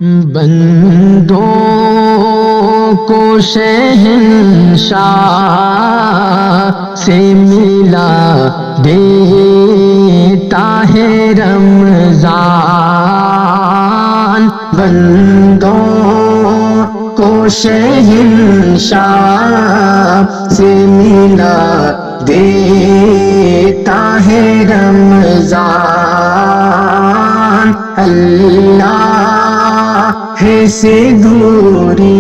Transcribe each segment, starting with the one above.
بندوں کو شہنشاہ سے ملا دیتا ہے رمضان، بندوں کو شہنشاہ سے ملا دیتا ہے رمضان، اللہ سے دوری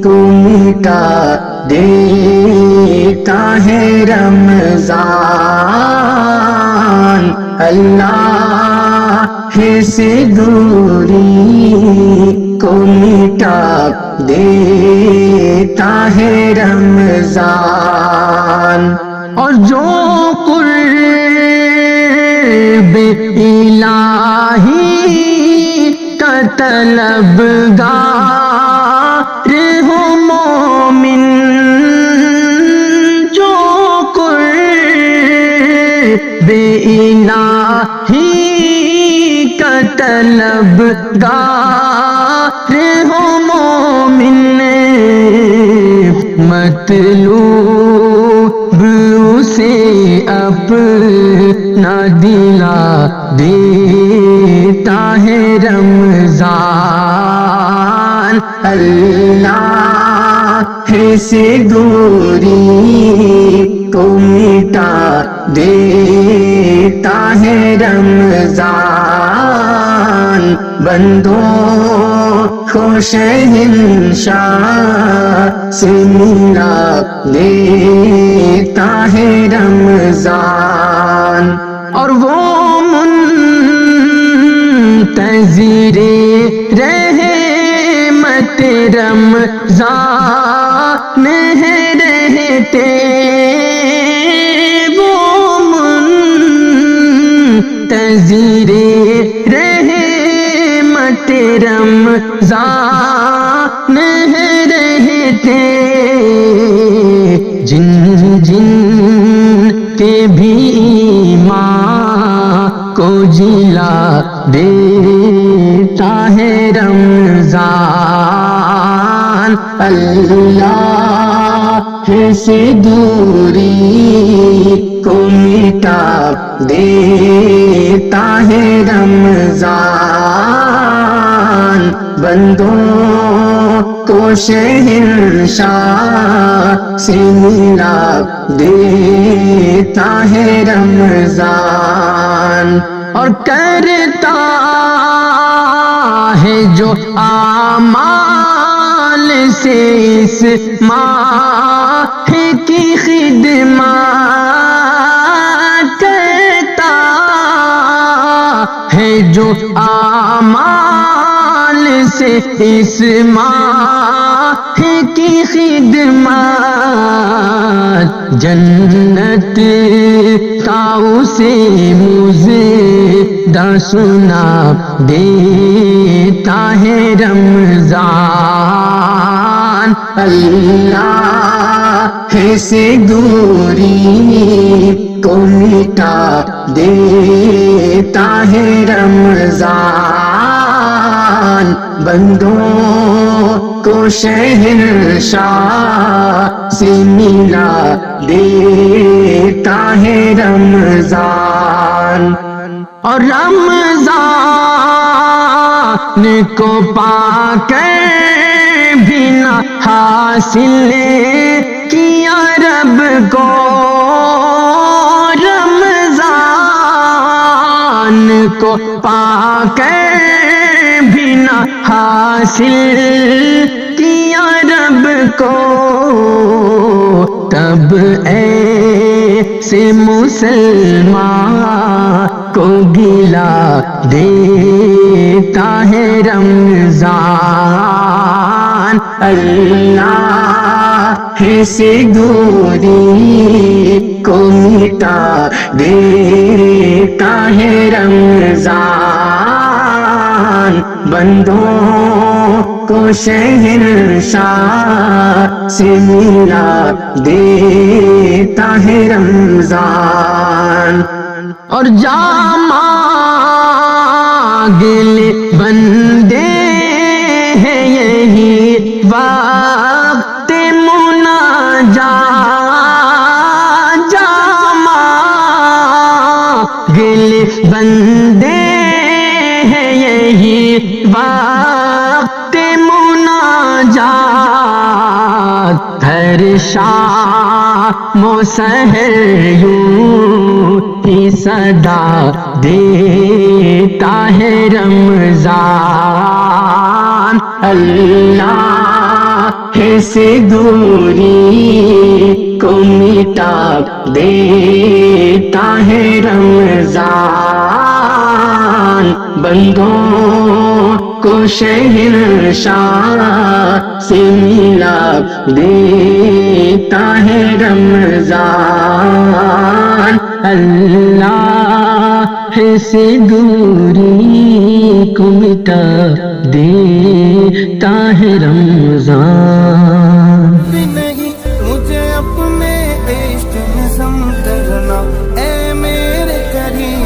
کو مٹا دیتا ہے رمضان، اللہ سے دوری کو مٹا دیتا ہے رمضان۔ اور جو قرب الہی کا طلبگار ہو مومن، جو قرب الہی کا طلبگار ہو مومن، مطلوب اسے اپنا دلا دیتا ہے رمضان، اللہ سے دوری کو مٹا دیتا ہے رمضان، بندوں کو شہنشاہ سے ملا دیتا ہے رمضان۔ اور وہ منتظر رحمت رمضان میں رہتے، وہ منتظر رحمت رمضان میں رہتے، جن جن کے بھی ایمان کو جلا دیتا ہے رمضان، اللہ سے دوری کو مٹا دیتا ہے رمضان، بندوں کو شہنشاہ سے ملا دیتا ہے رمضان۔ اور کرتا ہے جو اعمال سے اس ماہ کی خدمات، کرتا ہے جو اعمال سے اس ماہ کی خدمات، جنت کا اسے مزدہ سنا دیتا ہے رمضان، اللہ سے دوری کو مٹا دیتا ہے رمضان، بندوں کو شہنشاہ سے ملا دیتا ہے رمضان۔ اور رمضان کو پا کر بھی نہ حاصل کیا رب کو، رمضان کو پا کر بھی نہ حاصل کیا رب کو، تب ایسے مسلمان کو گلا دیتا ہے رمضان، اللہ سے دوری کو مٹا دیتا ہے رمضان، بندوں کو شہنشاہ سے ملا دیتا ہے رمضان۔ اور جامع پاگل بندے ہیں یہی وقت مناجات جامع گل بندے ہیں یہی وقت مناجات ہر شام و سحر یوں ہی صدا دیتا ہے رمضان اللہ سے دوری کو مٹا دیتا ہے رمضان بندوں کو شہنشاہ سے ملا دیتا ہے رمضان اللہ سے دوری کو مٹا دیتا ہے رمضان